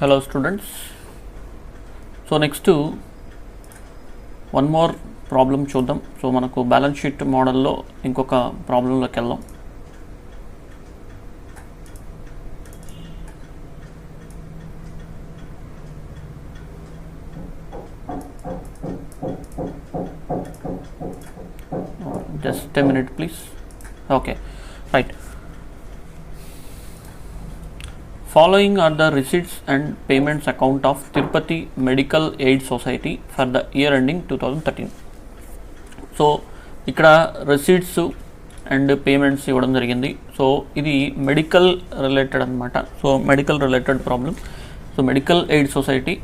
Hello students. So next one more problem చూద్దాం. So మనకు balance sheet మోడల్లో ఇంకొక ప్రాబ్లంలోకి వెళ్దాం. Just a minute please. Okay, right. Following are the receipts and payments account of Tirupati Medical Aid Society for the year ending 2013. So ikkada receipts and payments ఇవ్వడం జరిగింది. So ఇది medical related అనమాట. So medical related problem. So medical aid society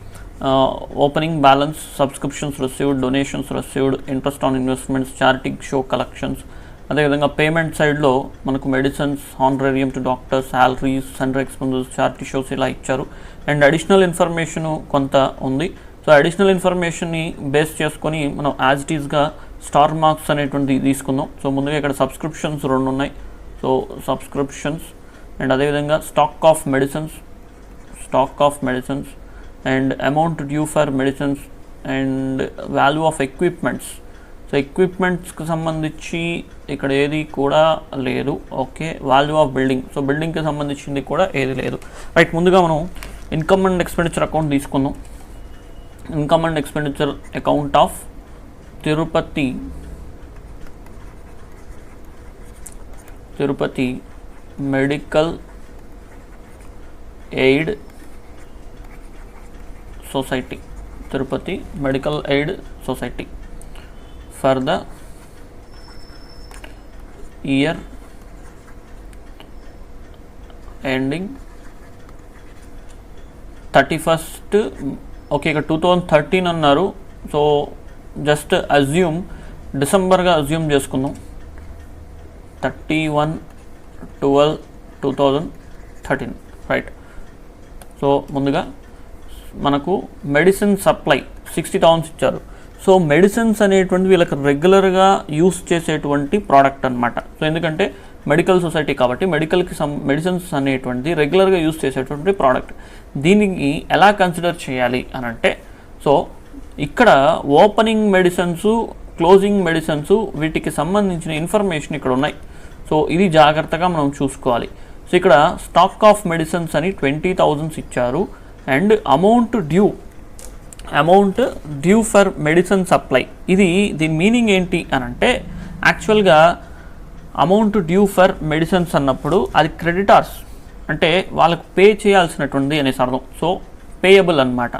opening balance, subscriptions received, donations received, interest on investments, charity show collections, అదేవిధంగా payment సైడ్లో మనకు medicines, హానరేరియం to doctors, salaries, centre expenses, charity shows ఇలా ఇచ్చారు. And additional information కొంత ఉంది. So additional ఇన్ఫర్మేషన్ని base చేసుకొని మనం యాజ్ ఇట్ ఈస్గా స్టార్ మార్క్స్ అనేటువంటిది తీసుకుందాం. సో ముందుగా ఇక్కడ సబ్స్క్రిప్షన్స్ 2 ఉన్నాయి. సో సబ్స్క్రిప్షన్స్ అండ్ అదేవిధంగా stock of medicines and amount due for medicines and value of equipments. So ఎక్విప్మెంట్స్కి సంబంధించి ఇక్కడ ఏది కూడా లేదు. Okay, value of building, so బిల్డింగ్కి సంబంధించింది కూడా ఏది లేదు. రైట్, ముందుగా మనం ఇన్కమ్ అండ్ ఎక్స్పెండిచర్ అకౌంట్ తీసుకుందాం. Income and expenditure account of Tirupati medical aid society, Tirupati medical aid society for the year ending 31st. Okay, ఇక్కడ 2013 అన్నారు. సో జస్ట్ అజ్యూమ్ డిసెంబర్గా అజ్యూమ్ చేసుకుందాం. 31/12/2013. రైట్. సో ముందుగా మనకు మెడిసిన్ సప్లై 60,000 ఇచ్చారు. సో మెడిసిన్స్ అనేటువంటి వీళ్ళకి రెగ్యులర్గా యూస్ చేసేటువంటి ప్రోడక్ట్ అనమాట. సో ఎందుకంటే మెడికల్ సొసైటీ కాబట్టి మెడిసిన్స్ అనేటువంటి రెగ్యులర్గా యూస్ చేసేటువంటి ప్రోడక్ట్. దీనికి ఎలా కన్సిడర్ చేయాలి అని అంటే, సో ఇక్కడ ఓపెనింగ్ మెడిసిన్స్, క్లోజింగ్ మెడిసిన్స్, వీటికి సంబంధించిన ఇన్ఫర్మేషన్ ఇక్కడ ఉన్నాయి. సో ఇది జాగ్రత్తగా మనం చూసుకోవాలి. సో ఇక్కడ స్టాక్ ఆఫ్ మెడిసిన్స్ అని 20,000 ఇచ్చారు. And amount due for medicine supply. దీని మీనింగ్ ఏంటి అని అంటే, యాక్చువల్గా అమౌంట్ డ్యూ ఫర్ మెడిసిన్స్ అన్నప్పుడు అది క్రెడిటార్స్, అంటే వాళ్ళకు పే చేయాల్సినటువంటి అనేసి అర్థం. సో పేయబుల్ అనమాట.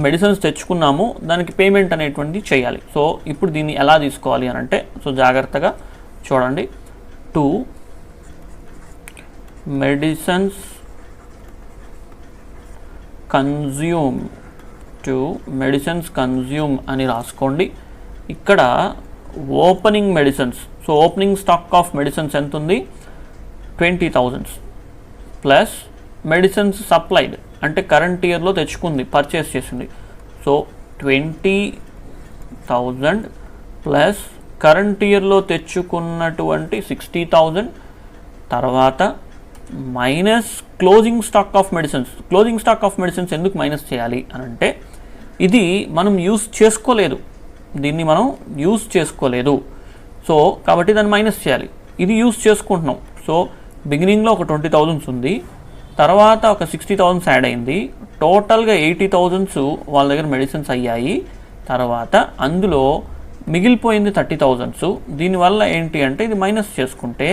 మెడిసిన్స్ తెచ్చుకున్నాము, దానికి పేమెంట్ అనేటువంటిది చేయాలి. సో ఇప్పుడు దీన్ని ఎలా తీసుకోవాలి అని అంటే, సో జాగ్రత్తగా చూడండి. టు మెడిసిన్స్ కన్జ్యూమ్ అని రాసుకోండి. ఇక్కడ opening medicines, so opening stock of medicines ఎంత ఉంది? 20,000 ప్లస్ మెడిసిన్స్ సప్లైడ్, అంటే కరెంట్ ఇయర్లో తెచ్చుకుంది, పర్చేస్ చేసింది. సో 20,000 ప్లస్ కరెంట్ ఇయర్లో తెచ్చుకున్నటువంటి 60,000, తర్వాత minus closing stock of medicines. Closing stock of medicines ఎందుకు మైనస్ చేయాలి అని అంటే, ఇది మనం యూస్ చేసుకోలేదు, దీన్ని మనం యూస్ చేసుకోలేదు. సో కాబట్టి దాన్ని మైనస్ చేయాలి. ఇది యూస్ చేసుకుంటున్నాం. సో బిగినింగ్లో ఒక 20,000 ఉంది, తర్వాత ఒక 60,000 యాడ్ అయింది, టోటల్గా 80,000 వాళ్ళ దగ్గర మెడిసిన్స్ అయ్యాయి. తర్వాత అందులో మిగిలిపోయింది 30,000. దీనివల్ల ఏంటి అంటే, ఇది మైనస్ చేసుకుంటే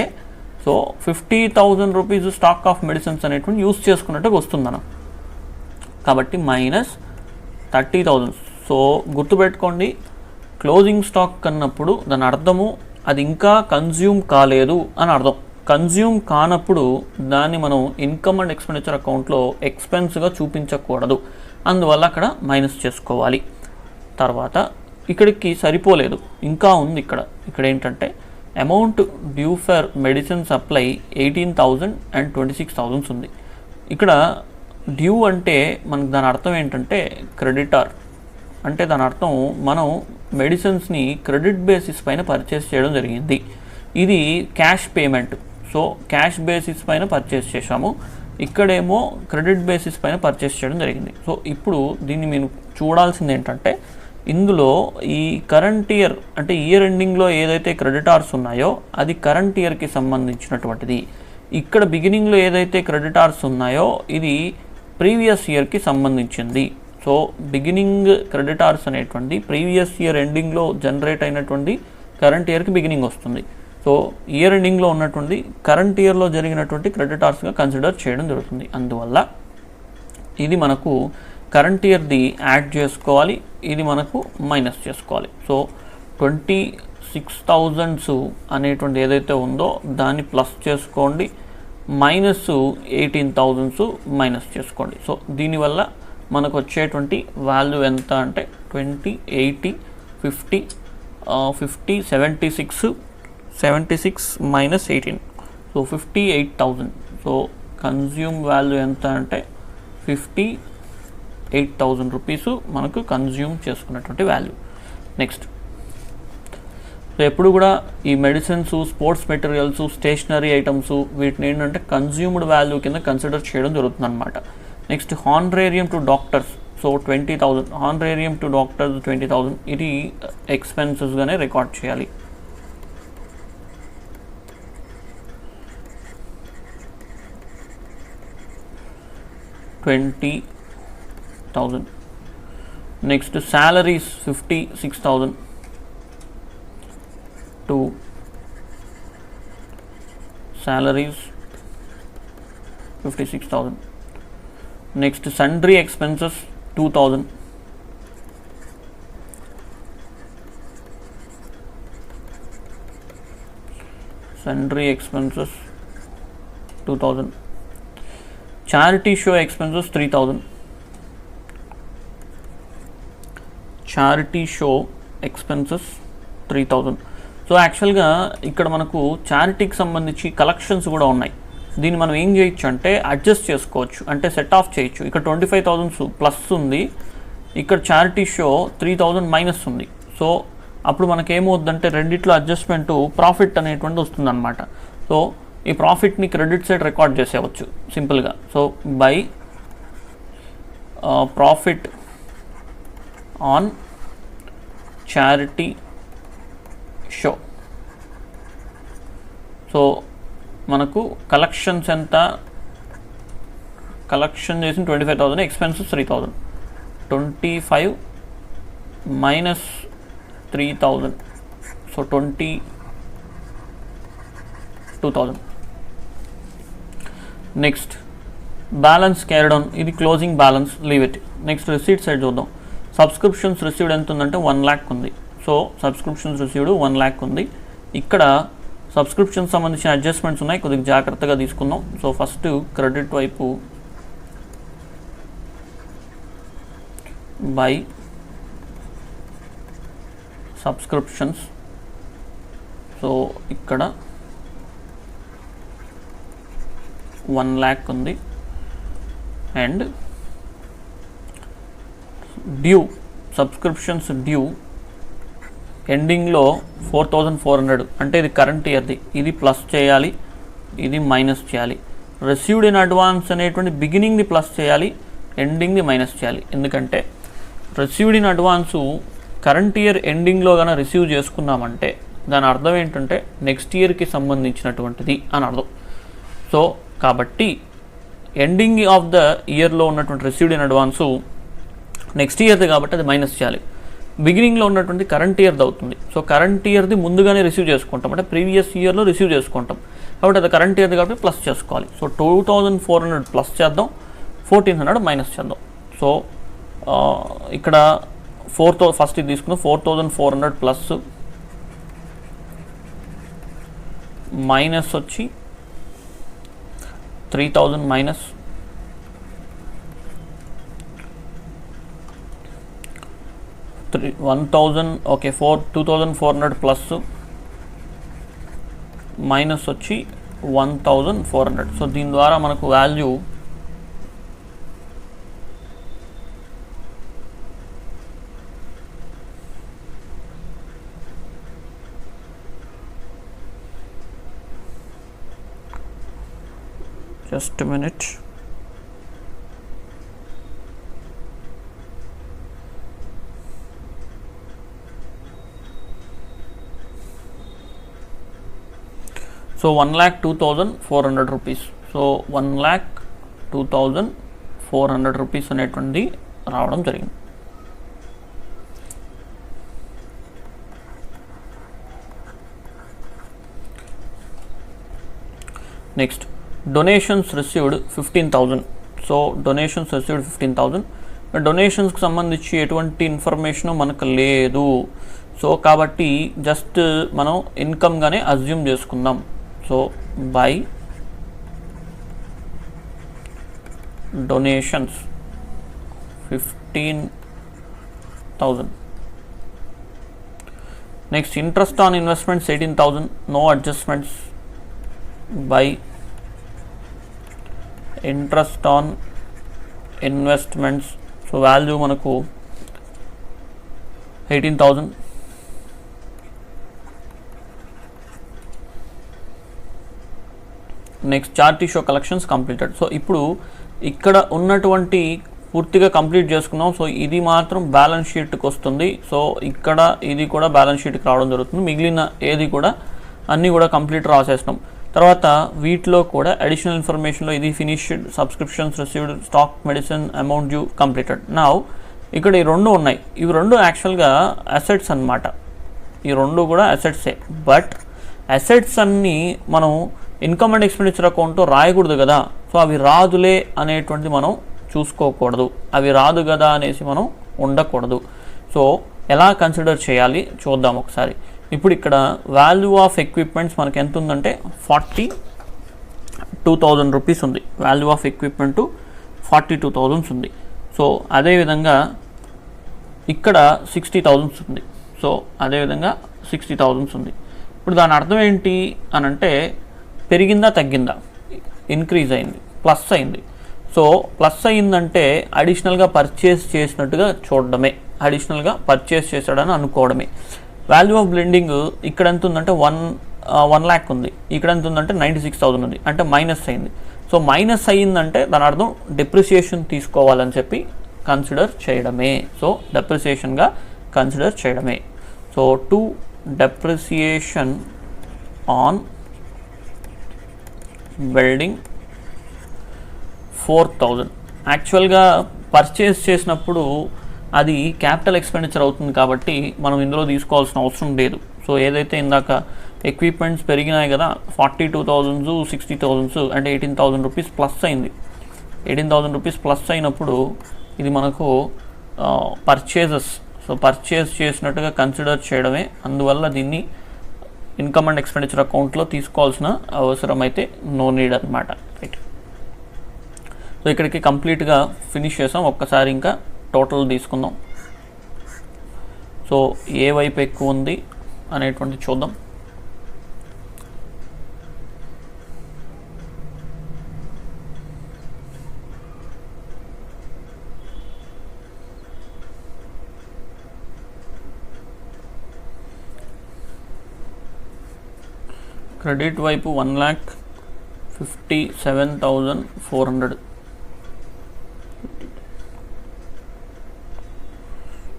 so 50,000 rupees stock of medicines అనేటువంటి యూస్ చేసుకున్నట్టుగా వస్తుంది మనం. కాబట్టి మైనస్ 30,000. సో గుర్తుపెట్టుకోండి, క్లోజింగ్ స్టాక్ అన్నప్పుడు దాని అర్థము అది ఇంకా కన్జ్యూమ్ కాలేదు అని అర్థం. కన్జ్యూమ్ కానప్పుడు దాన్ని మనం ఇన్కమ్ అండ్ ఎక్స్పెండిచర్ అకౌంట్లో ఎక్స్పెన్స్గా చూపించకూడదు. అందువల్ల అక్కడ మైనస్ చేసుకోవాలి. తర్వాత ఇక్కడికి సరిపోలేదు, ఇంకా ఉంది. ఇక్కడ ఏంటంటే amount due for medicine supply 18,000 and 26,000 ఉంది. ఇక్కడ డ్యూ అంటే మనకు దాని అర్థం ఏంటంటే క్రెడిటార్, అంటే దాని అర్థం మనం మెడిసిన్స్ని క్రెడిట్ బేసిస్ పైన పర్చేస్ చేయడం జరిగింది. ఇది cash payment. So cash basis పైన పర్చేస్ చేశాము, ఇక్కడేమో క్రెడిట్ బేసిస్ పైన పర్చేస్ చేయడం జరిగింది. సో ఇప్పుడు దీన్ని మీరు చూడాల్సింది ఏంటంటే, ఇందులో ఈ కరెంట్ ఇయర్ అంటే ఇయర్ ఎండింగ్లో ఏదైతే క్రెడిటార్స్ ఉన్నాయో అది కరెంట్ ఇయర్కి సంబంధించినటువంటిది. ఇక్కడ బిగినింగ్లో ఏదైతే క్రెడిటార్స్ ఉన్నాయో ఇది ప్రీవియస్ ఇయర్కి సంబంధించింది. సో బిగినింగ్ క్రెడిటార్స్ అనేటువంటి ప్రీవియస్ ఇయర్ ఎండింగ్లో జనరేట్ అయినటువంటి కరెంట్ ఇయర్కి బిగినింగ్ వస్తుంది. సో ఇయర్ ఎండింగ్లో ఉన్నటువంటి కరెంట్ ఇయర్లో జరిగినటువంటి క్రెడిటార్స్గా కన్సిడర్ చేయడం జరుగుతుంది. అందువల్ల ఇది మనకు కరెంట్ ఇయర్ది యాడ్ చేసుకోవాలి, ఇది మనకు మైనస్ చేసుకోవాలి. సో 26,000 అనేటువంటి ఏదైతే ఉందో దాన్ని ప్లస్ చేసుకోండి, మైనస్ 18,000 మైనస్ చేసుకోండి. సో దీనివల్ల మనకు వచ్చేటువంటి వాల్యూ ఎంత అంటే 20, 80, 50, 50, 76 minus 18, so 58,000. So consume value ఎంత అంటే 58,000 రూపీస్ మనకు కన్జ్యూమ్ చేసుకున్నటువంటి వాల్యూ. నెక్స్ట్, సో ఎప్పుడు కూడా ఈ medicines, sports materials, stationery items వీటిని ఏంటంటే కన్జ్యూమ్డ్ వాల్యూ కింద కన్సిడర్ చేయడం జరుగుతుంది అనమాట. Next honorarium to doctors, so 20,000 honorarium to doctors 20,000 ఇది ఎక్స్పెన్సెస్గానే రికార్డ్ చేయాలి. $20,000. Next salaries 56,000 to salaries 56,000. Next sundry expenses 2,000. Sundry expenses 2,000. Charity show expenses 3,000. Charity show expenses 3,000. So యాక్చువల్గా ఇక్కడ మనకు చారిటీకి సంబంధించి కలెక్షన్స్ కూడా ఉన్నాయి. దీన్ని మనం ఏం చేయొచ్చు అంటే అడ్జస్ట్ చేసుకోవచ్చు, అంటే సెట్ ఆఫ్ చేయొచ్చు. ఇక్కడ 25,000 ప్లస్ ఉంది, ఇక్కడ చారిటీ షో 3,000 మైనస్ ఉంది. సో అప్పుడు మనకేమవుద్దంటే రెండిట్లో అడ్జస్ట్మెంటు ప్రాఫిట్ అనేటువంటి వస్తుంది అనమాట. సో ఈ ప్రాఫిట్ని క్రెడిట్ సైడ్ రికార్డ్ చేసేవచ్చు సింపుల్గా. So by profit on charity show. So మనకు కలెక్షన్స్ ఎంత, కలెక్షన్ చేసిన 25,000, expenses 3,000. 25 minus 3,000, so 22,000. Next balance carried on, ఇది closing balance, leave it. Next receipt side చూద్దాం. సబ్స్క్రిప్షన్స్ రిసీవ్డ్ ఎంత ఉందంటే 1 lakh ఉంది. సో సబ్స్క్రిప్షన్స్ రిసీవ్డ్ 1 lakh ఉంది. ఇక్కడ సబ్స్క్రిప్షన్ సంబంధించిన అడ్జస్ట్మెంట్స్ ఉన్నాయి, కొద్దిగా జాగ్రత్తగా తీసుకుందాం. సో ఫస్ట్ క్రెడిట్ వైపు బై సబ్స్క్రిప్షన్స్, సో ఇక్కడ 1 lakh ఉంది. అండ్ డ్యూ, సబ్స్క్రిప్షన్స్ డ్యూ ఎండింగ్లో 4,400, అంటే ఇది కరెంట్ ఇయర్ది, ఇది ప్లస్ చేయాలి, ఇది మైనస్ చేయాలి. రిసీవ్డ్ ఇన్ అడ్వాన్స్ అనేటువంటి బిగినింగ్ది ప్లస్ చేయాలి, ఎండింగ్ది మైనస్ చేయాలి. ఎందుకంటే received in advance current year ఎండింగ్లో కనుక రిసీవ్ చేసుకున్నామంటే దాని అర్థం ఏంటంటే నెక్స్ట్ ఇయర్కి సంబంధించినటువంటిది అని అర్థం. సో కాబట్టి ఎండింగ్ ఆఫ్ ద ఇయర్లో ఉన్నటువంటి రిసీవ్డ్ ఇన్ అడ్వాన్సు నెక్స్ట్ ఇయర్ది కాబట్టి అది మైనస్ చేయాలి. బిగినింగ్లో ఉన్నటువంటి కరెంట్ ఇయర్ది అవుతుంది. సో కరెంట్ ఇయర్ది ముందుగానే రిసీవ్ చేసుకుంటాం, అంటే ప్రీవియస్ ఇయర్లో రిసీవ్ చేసుకుంటాం కాబట్టి అది కరెంట్ ఇయర్ది కాబట్టి ప్లస్ చేసుకోవాలి. సో 2,400 ప్లస్ చేద్దాం, 1,400 మైనస్ చేద్దాం. సో ఇక్కడ ఫస్ట్ ఇది తీసుకుందాం, 4,400 ప్లస్ మైనస్ వచ్చి 3,000 మైనస్ 1,000, ఓకే 2,400 ప్లస్ మైనస్ వచ్చి 1,400. సో దీని ద్వారా మనకు value just minute. So 1,02,400 rupees. So 1,02,400 rupees అనేటువంటిది రావడం జరిగింది. Next donations received 15,000. So donations received 15,000. డొనేషన్స్కి సంబంధించి ఎటువంటి ఇన్ఫర్మేషన్ మనకు లేదు. సో కాబట్టి జస్ట్ మనం ఇన్కమ్గానే అజ్యూమ్ చేసుకుందాం. So by donations 15,000. Next interest on investments 18,000. No adjustments. By interest on investments. So value మనకు 18,000. Next charity show collections completed. So ఇప్పుడు ఇక్కడ ఉన్నటువంటి పూర్తిగా కంప్లీట్ చేసుకున్నాం. సో ఇది మాత్రం బ్యాలెన్స్ షీట్కి వస్తుంది. సో ఇక్కడ ఇది కూడా బ్యాలెన్స్ షీట్కి రావడం జరుగుతుంది. మిగిలిన ఏది కూడా అన్నీ కూడా కంప్లీట్ రాసేసినాం. తర్వాత వీటిలో కూడా అడిషనల్ ఇన్ఫర్మేషన్లో ఇది finished, subscriptions received, stock, medicine, amount due, completed. నా ఇక్కడ ఈ రెండు ఉన్నాయి. ఇవి రెండు యాక్చువల్గా అసెట్స్ అన్నమాట. ఈ రెండు కూడా అసెట్సే. బట్ అసెట్స్ అన్నీ మనం ఇన్కమ్ అండ్ ఎక్స్పెండిచర్ అకౌంట్లో రాయకూడదు కదా. సో అవి రాదులే అనేటువంటిది మనం చూసుకోకూడదు. అవి రాదు కదా అనేసి మనం ఉండకూడదు. సో ఎలా కన్సిడర్ చేయాలి చూద్దాం ఒకసారి. ఇప్పుడు ఇక్కడ వాల్యూ ఆఫ్ ఎక్విప్మెంట్స్ మనకి ఎంత ఉందంటే 42,000 రూపీస్ ఉంది. వాల్యూ ఆఫ్ ఎక్విప్మెంట్ 42,000 ఉంది. సో అదేవిధంగా ఇక్కడ 60,000 ఉంది. సో అదేవిధంగా 60,000 ఉంది. ఇప్పుడు దాని అర్థం ఏంటి అని అంటే పెరిగిందా తగ్గిందా? ఇంక్రీజ్ అయింది, ప్లస్ అయింది. సో ప్లస్ అయిందంటే అడిషనల్గా పర్చేస్ చేసినట్టుగా చూడడమే, అడిషనల్గా పర్చేస్ చేశాడని అనుకోవడమే. వాల్యూ ఆఫ్ బ్లెండింగ్ ఇక్కడ ఎంత ఉందంటే 1 lakh ఉంది. ఇక్కడ ఎంత ఉందంటే 96,000 ఉంది. అంటే మైనస్ అయింది. సో మైనస్ అయ్యిందంటే దాని అర్థం డెప్రిసియేషన్ తీసుకోవాలని చెప్పి కన్సిడర్ చేయడమే. సో డెప్రిసియేషన్గా కన్సిడర్ చేయడమే. So to depreciation on building 4,000. యాక్చువల్గా పర్చేస్ చేసినప్పుడు అది క్యాపిటల్ ఎక్స్పెండిచర్ అవుతుంది కాబట్టి మనం ఇందులో తీసుకోవాల్సిన అవసరం లేదు. సో ఏదైతే ఇందాక ఎక్విప్మెంట్స్ పెరిగినాయి కదా 42,000, 60,000 అంటే 18,000 రూపీస్ ప్లస్ అయింది. 18,000 రూపీస్ ప్లస్ అయినప్పుడు ఇది మనకు పర్చేజెస్. సో పర్చేస్ చేసినట్టుగా కన్సిడర్ చేయడమే. అందువల్ల దీన్ని ఇన్కమ్ అండ్ ఎక్స్పెండిచర్ అకౌంట్లో తీసుకోవాల్సిన అవసరం అయితే నో నీడ్ అనమాట. రైట్. సో ఇక్కడికి కంప్లీట్గా ఫినిష్ చేసాం. ఒక్కసారి ఇంకా టోటల్ తీసుకుందాం. సో ఏ వైపు ఎక్కువ ఉంది అనేటువంటి చూద్దాం. క్రెడిట్ వైపు 1,57,400.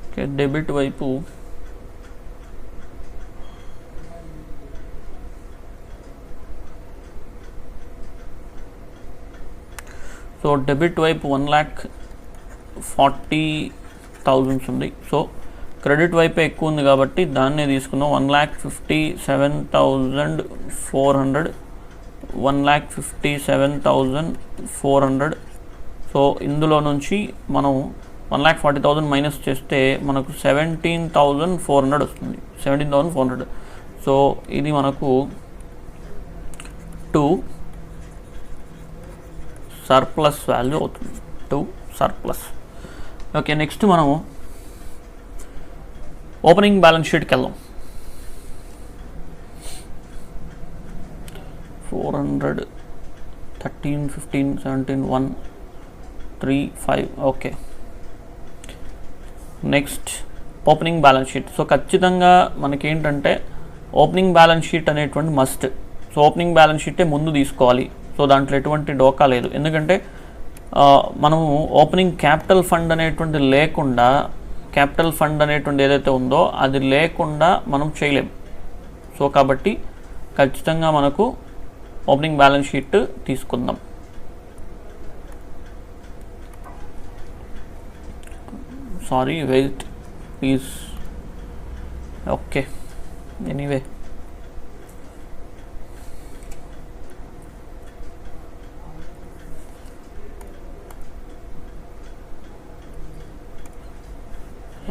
ఓకే. డెబిట్ వైపు సో డెబిట్ వైపు 1,40,000 ఉంది. సో క్రెడిట్ వైపే ఎక్కువ ఉంది కాబట్టి దాన్నే తీసుకుందాం. 1,57,400. 1,57,400. సో ఇందులో నుంచి మనం 1,40,000 మైనస్ చేస్తే మనకు 17,400 వస్తుంది. 17,400. సో ఇది మనకు 2 సర్ప్లస్ వాల్యూ అవుతుంది. 2 సర్ప్లస్. ఓకే. నెక్స్ట్ మనం ఓపెనింగ్ బ్యాలెన్స్ షీట్కి వెళ్దాం. 400, 13, 15, 17, 1, 3, 5. Okay. Next opening balance sheet. So ఖచ్చితంగా మనకేంటంటే ఓపెనింగ్ బ్యాలెన్స్ షీట్ అనేటువంటి మస్ట్. సో ఓపెనింగ్ బ్యాలెన్స్ షీటే ముందు తీసుకోవాలి. సో దాంట్లో ఎటువంటి డోకా లేదు. ఎందుకంటే మనము ఓపెనింగ్ క్యాపిటల్ ఫండ్ అనేటువంటి లేకుండా, క్యాపిటల్ ఫండ్ అనేటువంటి ఏదైతే ఉందో అది లేకుండా మనం చేయలేం. సో కాబట్టి ఖచ్చితంగా మనకు ఓపెనింగ్ బ్యాలెన్స్ షీట్ తీసుకుందాం. Sorry, wait please. Okay, anyway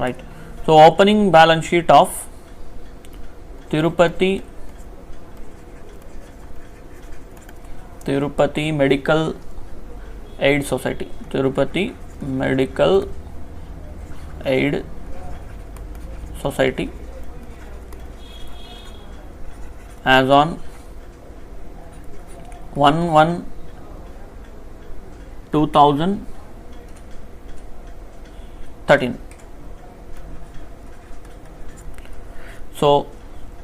right. So opening balance sheet of Tirupati Medical Aid Society, Tirupati Medical Aid Society as on 1/1/2013. So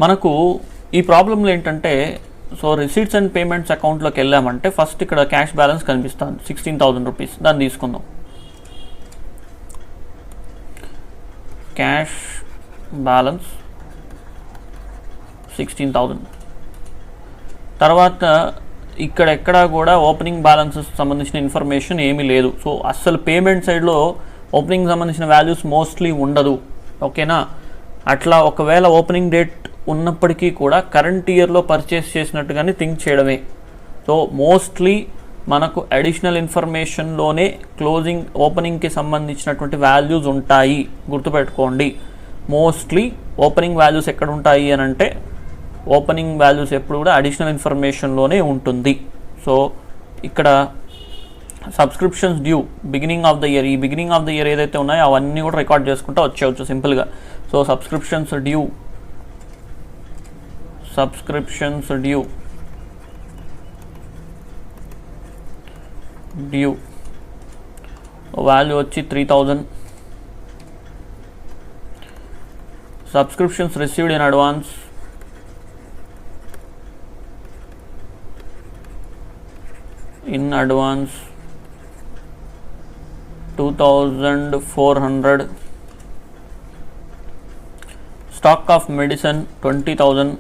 మనకు ఈ ప్రాబ్లంలో ఏంటంటే, సో రిసీట్స్ అండ్ పేమెంట్స్ అకౌంట్లోకి వెళ్ళామంటే ఫస్ట్ ఇక్కడ క్యాష్ బ్యాలెన్స్ కనిపిస్తుంది 16,000 rupees. దాన్ని తీసుకుందాం. Cash balance 16,000. తర్వాత ఇక్కడ ఎక్కడా కూడా ఓపెనింగ్ బ్యాలెన్సెస్ సంబంధించిన ఇన్ఫర్మేషన్ ఏమీ లేదు. సో అస్సలు పేమెంట్ సైడ్లో ఓపెనింగ్ సంబంధించిన వాల్యూస్ మోస్ట్లీ ఉండదు. ఓకేనా? అట్లా ఒకవేళ ఓపెనింగ్ డేట్ ఉన్నప్పటికీ కూడా కరెంట్ ఇయర్లో పర్చేస్ చేసినట్టుగానే థింక్ చేయడమే. సో మోస్ట్లీ మనకు అడిషనల్ ఇన్ఫర్మేషన్లోనే క్లోజింగ్ ఓపెనింగ్కి సంబంధించినటువంటి వాల్యూస్ ఉంటాయి. గుర్తుపెట్టుకోండి, మోస్ట్లీ ఓపెనింగ్ వాల్యూస్ ఎక్కడ ఉంటాయి అని అంటే, ఓపెనింగ్ వాల్యూస్ ఎప్పుడు కూడా అడిషనల్ ఇన్ఫర్మేషన్లోనే ఉంటుంది. సో ఇక్కడ subscriptions due beginning of the year, ఈ బిగినింగ్ ఆఫ్ ద ఇయర్ ఏదైతే ఉన్నాయో అవన్నీ కూడా రికార్డ్ చేసుకుంటూ వచ్చేయచ్చు సింపుల్గా. సో సబ్స్క్రిప్షన్స్ డ్యూ వాల్యూ వచ్చి 3,000. Subscriptions received in advance advance 2,400. Stock of medicine 20,000.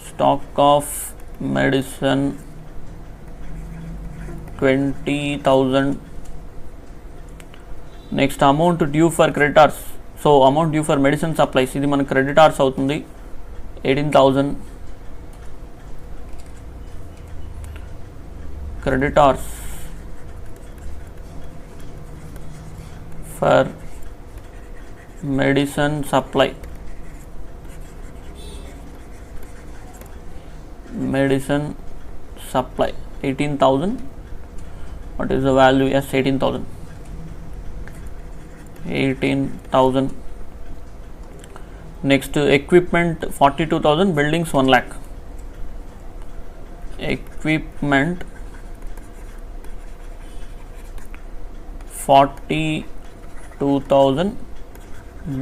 Stock of medicine 20,000. Next, amount due for creditors. So amount due for medicine supplies, ఇది మన creditors అవుతుంది 18,000. Creditors for medicine supply, 18,000. What is the value? Yes, 18,000. 18,000. Next, equipment 42,000. Buildings 1 lakh. Equipment 42,000.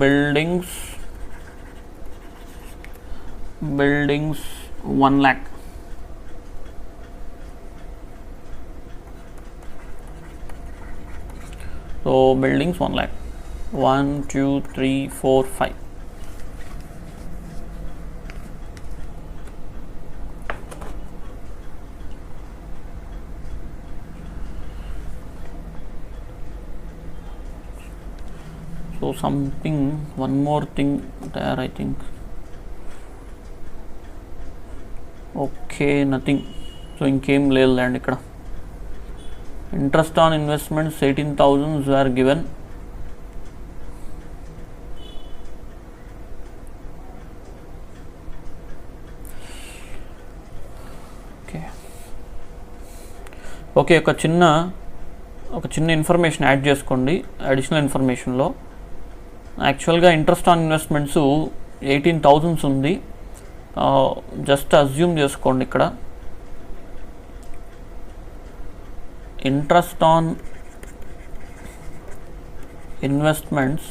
Buildings 1 lakh. So buildings 1 lakh. 1, 2, 3, 4, 5. So something, one more thing there, I think. Okay, nothing. So ఇంకేం లేదు అండి ఇక్కడ. Interest on investments 18,000 were given. Okay, ఒక చిన్న information add చేసుకోండి additional ఇన్ఫర్మేషన్లో. యాక్చువల్గా interest on investments 18,000 ఉంది. Just assume చేసుకోండి ఇక్కడ interest on investments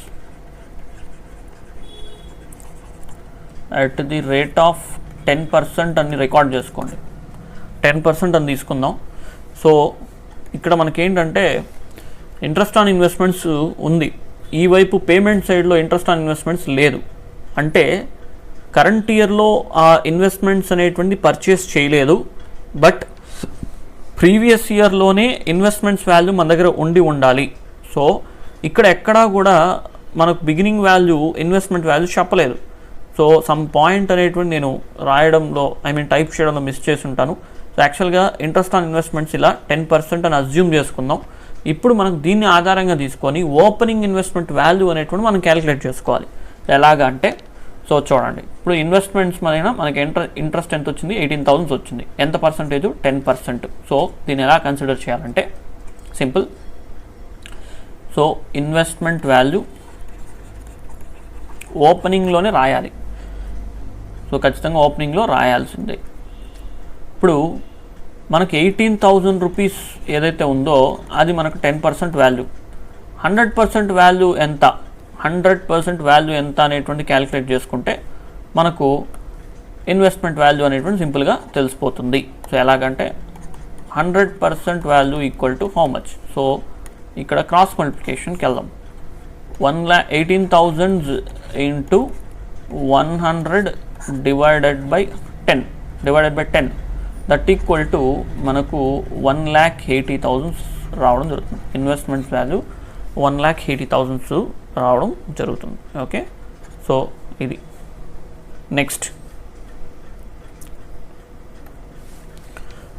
at the rate of 10% అని రికార్డ్ చేసుకోండి. 10% అని తీసుకుందాం. సో ఇక్కడ మనకేంటంటే ఇంట్రెస్ట్ ఆన్ ఇన్వెస్ట్మెంట్స్ ఉంది, ఈ వైపు పేమెంట్ సైడ్లో ఇంట్రెస్ట్ ఆన్ ఇన్వెస్ట్మెంట్స్ లేదు. అంటే కరెంట్ ఇయర్లో ఆ ఇన్వెస్ట్మెంట్స్ అనేటువంటి పర్చేస్ చేయలేదు, బట్ ప్రీవియస్ ఇయర్లోనే ఇన్వెస్ట్మెంట్స్ వాల్యూ మన దగ్గర ఉండాలి. సో ఇక్కడ ఎక్కడా కూడా మనకు బిగినింగ్ వాల్యూ ఇన్వెస్ట్మెంట్ వాల్యూ చెప్పలేదు. సో సమ్ పాయింట్ అనేటువంటి నేను రాయడంలో టైప్ చేయడంలో మిస్ చేసి ఉంటాను. సో యాక్చువల్గా ఇంట్రెస్ట్ ఆన్ ఇన్వెస్ట్మెంట్స్ ఇలా 10% అని అజ్యూమ్ చేసుకుందాం. ఇప్పుడు మనకు దీన్ని ఆధారంగా తీసుకొని ఓపెనింగ్ ఇన్వెస్ట్మెంట్ వాల్యూ అనేటువంటి మనం క్యాలిక్యులేట్ చేసుకోవాలి. ఎలాగా అంటే, సో చూడండి, ఇప్పుడు ఇన్వెస్ట్మెంట్స్ మనకి ఇంట్రెస్ట్ ఎంత వచ్చింది, 18,000 వచ్చింది. ఎంత పర్సంటేజ్? 10%. సో దీన్ని ఎలా కన్సిడర్ చేయాలంటే సింపుల్. సో ఇన్వెస్ట్మెంట్ వాల్యూ ఓపెనింగ్లోనే రాయాలి. సో ఖచ్చితంగా ఓపెనింగ్లో రాయాల్సిందే. ఇప్పుడు మనకి 18,000 రూపీస్ ఏదైతే ఉందో అది మనకు 10% వాల్యూ. 100% వాల్యూ ఎంత, 100% వాల్యూ ఎంత అనేటువంటి క్యాలిక్యులేట్ చేసుకుంటే మనకు ఇన్వెస్ట్మెంట్ వాల్యూ అనేటువంటి సింపుల్గా తెలిసిపోతుంది. సో ఎలాగంటే 100% value equal to how much. So ఇక్కడ క్రాస్ మల్టిప్లికేషన్కి వెళ్దాం. 18,000 into 100 divided by 10 that equal to మనకు 1,80,000 రావడం జరుగుతుంది. ఇన్వెస్ట్మెంట్ వాల్యూ 1,80,000 రావడం జరుగుతుంది. ఓకే, సో ఇది నెక్స్ట్.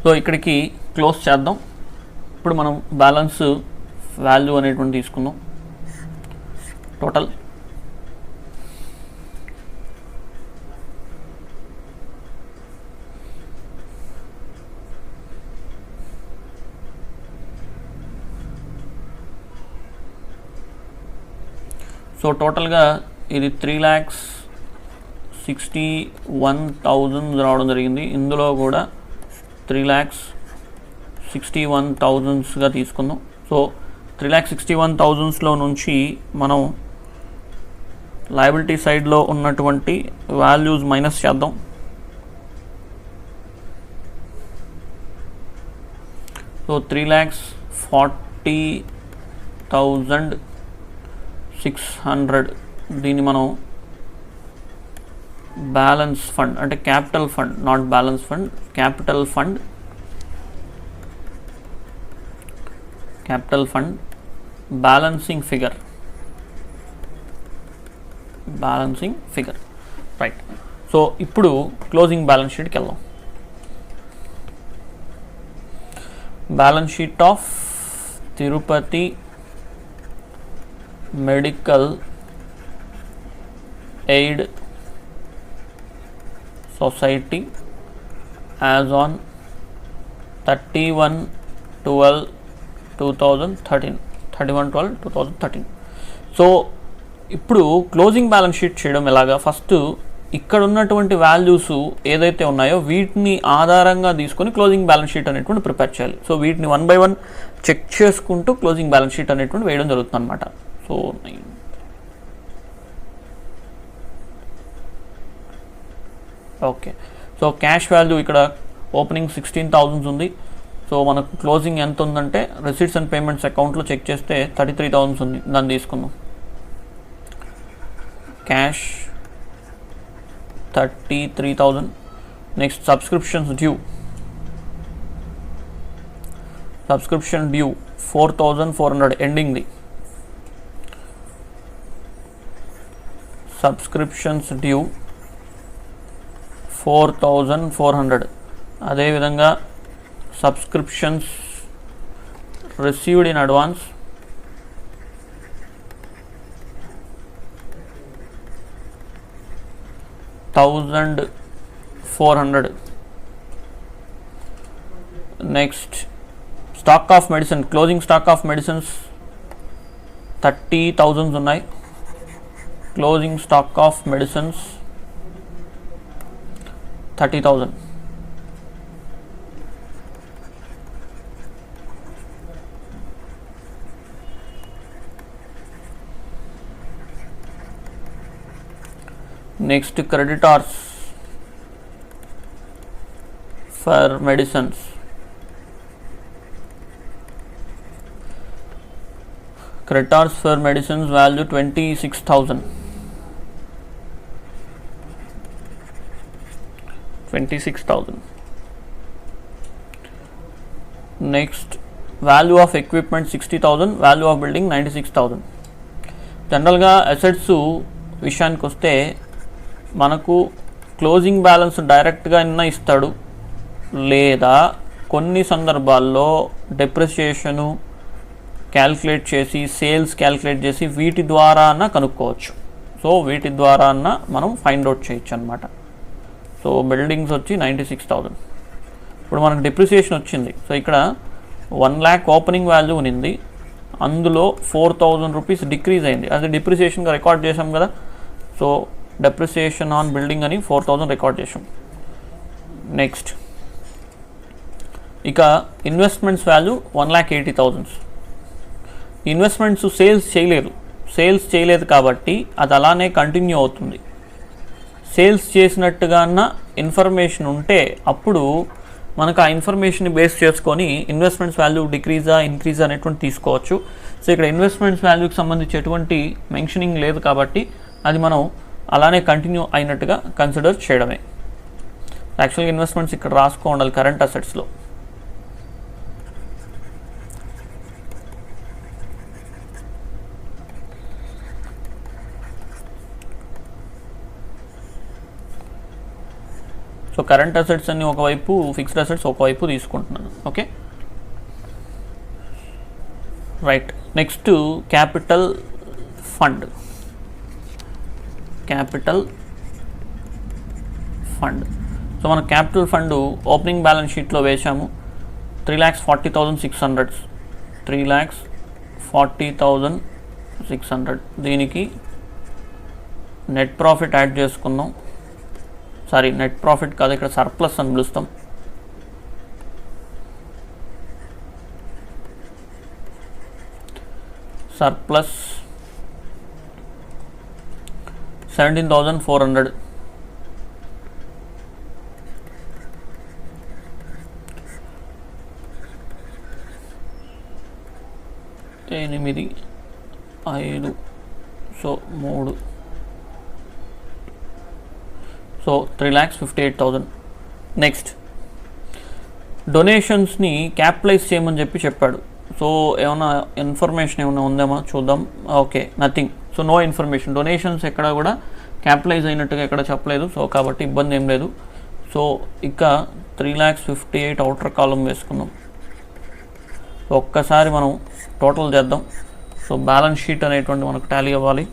సో ఇక్కడికి క్లోజ్ చేద్దాం. ఇప్పుడు మనం బ్యాలెన్స్ వాల్యూ అనేటువంటి తీసుకుందాం. టోటల్ సో టోటల్గా ఇది 3,61,000 రావడం జరిగింది. ఇందులో కూడా 3,61,000గా తీసుకుందాం. సో 3,61,000లో నుంచి మనం లయబిలిటీ సైడ్లో ఉన్నటువంటి వాల్యూస్ మైనస్ చేద్దాం. సో 3,40,600 దీన్ని మనం బ్యాలెన్స్ ఫండ్ అంటే capital fund, not balance fund, capital fund balancing figure right. So ఇప్పుడు క్లోజింగ్ బ్యాలెన్స్ షీట్కి వెళ్దాం. Balance sheet of Tirupati medical aid society as on 31/12/2013. So ఇప్పుడు క్లోజింగ్ బ్యాలెన్స్ షీట్ చేయడం ఎలాగా, ఫస్ట్ ఇక్కడ ఉన్నటువంటి వాల్యూస్ ఏదైతే ఉన్నాయో వీటిని ఆధారంగా తీసుకొని క్లోజింగ్ బ్యాలెన్స్ షీట్ అనేటువంటి ప్రిపేర్ చేయాలి. సో వీటిని 1 by 1 చెక్ చేసుకుంటూ క్లోజింగ్ బ్యాలెన్స్ షీట్ అనేటువంటి వేయడం జరుగుతుంది అనమాట. So okay, so cash value ఇక్కడ ఓపెనింగ్ 16,000 ఉంది. సో మనకు క్లోజింగ్ ఎంత ఉందంటే రిసీట్స్ అండ్ పేమెంట్స్ అకౌంట్లో చెక్ చేస్తే 33,000 ఉంది. దాన్ని తీసుకుందాం. క్యాష్ 33,000. నెక్స్ట్ సబ్స్క్రిప్షన్ డ్యూ 4,400 ఎండింగ్ది. Subscriptions due 4,400. అదేవిధంగా subscriptions received in advance 1,400. Next stock of medicine, closing stock of medicines 30,000 ఉన్నాయి. Closing stock of medicines 30,000. Next creditors for medicines, creditors for medicines value 26,000. 26,000. Next, value of equipment 60,000, value of building 96,000. జనరల్గా assets విషయానికి వస్తే మనకు closing balance డైరెక్ట్గా ఇస్తాడు, లేదా కొన్ని సందర్భాల్లో డెప్రిసియేషను క్యాల్కులేట్ చేసి సేల్స్ క్యాల్కులేట్ చేసి వీటి ద్వారా కనుక్కోవచ్చు. సో వీటి ద్వారా మనం ఫైండ్ అవుట్ చేయొచ్చు అనమాట. సో బిల్డింగ్స్ వచ్చి 96,000. ఇప్పుడు మనకు డిప్రిసియేషన్ వచ్చింది. సో ఇక్కడ 1 lakh ఓపెనింగ్ వాల్యూ ఉన్నింది, అందులో 4,000 రూపీస్ డిక్రీజ్ అయింది, అది డిప్రిసియేషన్గా రికార్డ్ చేసాం కదా. సో డెప్రిసియేషన్ ఆన్ బిల్డింగ్ అని 4,000 రికార్డ్ చేసాం. నెక్స్ట్ ఇక ఇన్వెస్ట్మెంట్స్ వాల్యూ 1,80,000. ఇన్వెస్ట్మెంట్స్ సేల్స్ చేయలేదు కాబట్టి అది అలానే కంటిన్యూ అవుతుంది. సేల్స్ చేసినట్టుగా ఇన్ఫర్మేషన్ ఉంటే అప్పుడు మనకు ఆ ఇన్ఫర్మేషన్ బేస్ చేసుకొని ఇన్వెస్ట్మెంట్స్ వాల్యూ డిక్రీజా ఇంక్రీజా అనేటువంటి తీసుకోవచ్చు. సో ఇక్కడ ఇన్వెస్ట్మెంట్స్ వాల్యూకి సంబంధించి ఎటువంటి మెన్షనింగ్ లేదు కాబట్టి అది మనం అలానే కంటిన్యూ అయినట్టుగా కన్సిడర్ చేయడమే. యాక్చువల్గా ఇన్వెస్ట్మెంట్స్ ఇక్కడ రాసుకోవాలి కరెంట్ అసెట్స్లో. సో కరెంట్ అసెట్స్ అన్ని ఒకవైపు, ఫిక్స్డ్ అసెట్స్ ఒకవైపు తీసుకుంటున్నాను. Okay right. Next capital fund. So మన క్యాపిటల్ ఫండ్ ఓపెనింగ్ బ్యాలెన్స్ షీట్లో వేసాము 3,40,600. 3,40,600. దీనికి నెట్ ప్రాఫిట్ యాడ్ చేసుకున్నాం. సారీ, నెట్ ప్రాఫిట్ కాదు, ఇక్కడ సర్ప్లస్ అని పిలుస్తాం. సర్ప్లస్ 17,400. ఎనిమిది 5 సో 3, సో 3,58,000. నెక్స్ట్ డొనేషన్స్ని క్యాపిటలైజ్ చేయమని చెప్పాడు. సో ఏమైనా ఇన్ఫర్మేషన్ ఏమైనా ఉందేమో చూద్దాం. Okay, nothing. So no information. Donations ఎక్కడ కూడా క్యాపిటలైజ్ అయినట్టుగా ఎక్కడ చెప్పలేదు. సో కాబట్టి ఇబ్బంది ఏం లేదు. సో ఇక 3,58,000 అవుటర్ కాలం వేసుకున్నాం. ఒక్కసారి మనం టోటల్ చేద్దాం. సో బ్యాలెన్స్ షీట్ అనేటువంటి మనకు టాలీ అవ్వాలి.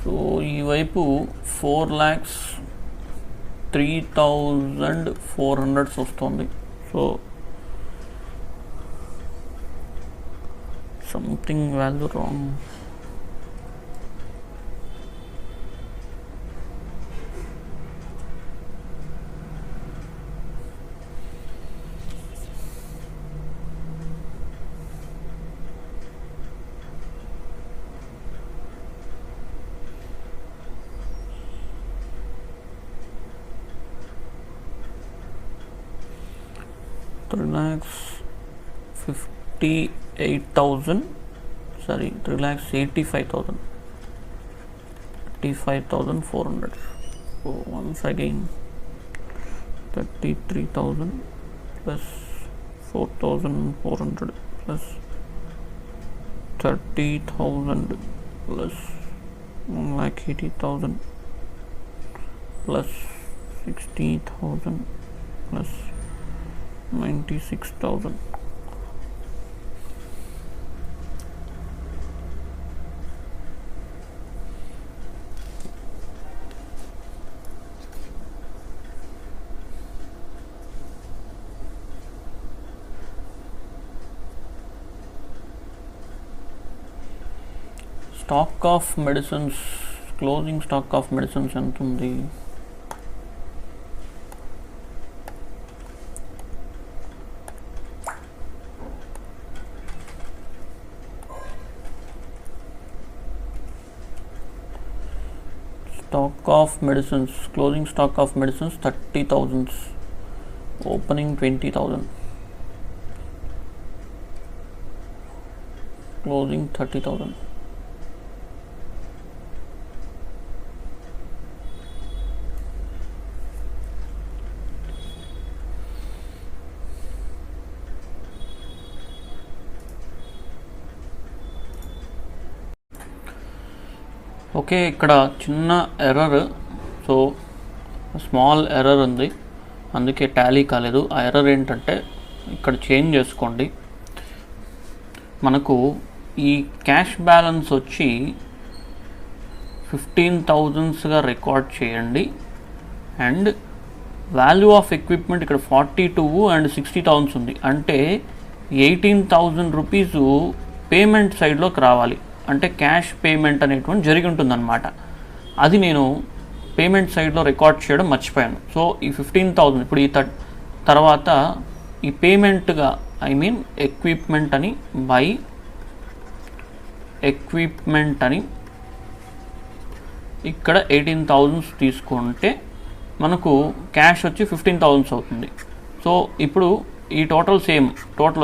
సో ఈ వైపు 4,03,400 వస్తుంది. So something value wrong. Sorry, 3,85,000. 35,400. So once again 33,000 plus 4,400 plus 30,000 plus 1,80,000 plus 60,000 plus 96,000. Stock of medicines, closing stock of medicines ఎంత ఉంది? Stock of medicines, closing stock of medicines 30,000, opening 20,000, closing 30,000. Okay, ఇక్కడ చిన్న error, so small error ఉంది, అందుకే Tally కాలేదు. ఆ error ఏంటంటే ఇక్కడ చేంజ్ చేసుకోండి. మనకు ఈ క్యాష్ బ్యాలెన్స్ వచ్చి 15,000గా రికార్డ్ చేయండి. అండ్ వాల్యూ ఆఫ్ ఎక్విప్మెంట్ ఇక్కడ 42 అండ్ 60,000 ఉంది, అంటే 18,000 రూపీస్ పేమెంట్ సైడ్లోకి రావాలి. అంటే క్యాష్ పేమెంట్ అనేటువంటి జరిగి ఉంటుందన్నమాట. అది నేను పేమెంట్ సైడ్లో రికార్డ్ చేయడం మర్చిపోయాను. సో ఈ 15,000 ఇప్పుడు ఈ తర్వాత ఈ పేమెంట్గా ఎక్విప్మెంట్ అని బై ఎక్విప్మెంట్ అని ఇక్కడ 18,000 తీసుకుంటే మనకు క్యాష్ వచ్చి 15,000 అవుతుంది. సో ఇప్పుడు ఈ టోటల్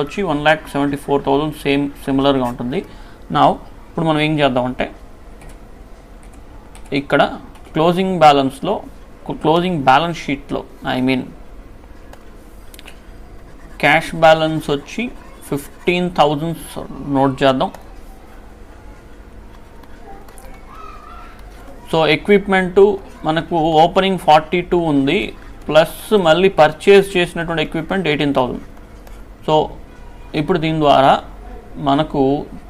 వచ్చి 1,74,000 సిమిలర్గా ఉంటుంది. నా ఇప్పుడు మనం ఏం చేద్దామంటే ఇక్కడ క్లోజింగ్ బ్యాలెన్స్ షీట్లో క్యాష్ బ్యాలెన్స్ వచ్చి 15,000 నోట్ చేద్దాం. సో ఎక్విప్మెంటు మనకు ఓపెనింగ్ 42 ఉంది, ప్లస్ మళ్ళీ పర్చేస్ చేసినటువంటి ఎక్విప్మెంట్ 18,000. సో ఇప్పుడు దీని ద్వారా మనకు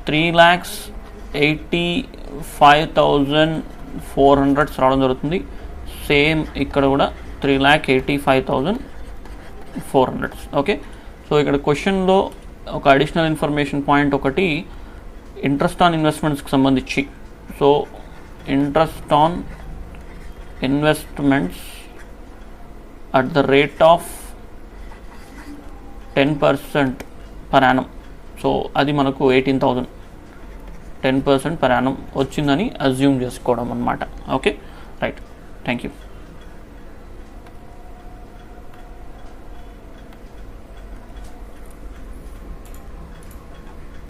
3,85,400 రావడం జరుగుతుంది. సేమ్ ఇక్కడ కూడా 3,85,400. ఓకే, సో ఇక్కడ క్వశ్చన్లో ఒక అడిషనల్ ఇన్ఫర్మేషన్ పాయింట్ ఒకటి ఇంట్రెస్ట్ ఆన్ ఇన్వెస్ట్మెంట్స్కి సంబంధించి. So interest on investments at the rate of 10% per annum. So అది మనకు 18,000 10% per annum వచ్చిందని అజ్యూమ్ చేసుకోవడం అన్నమాట. Okay, right, thank you.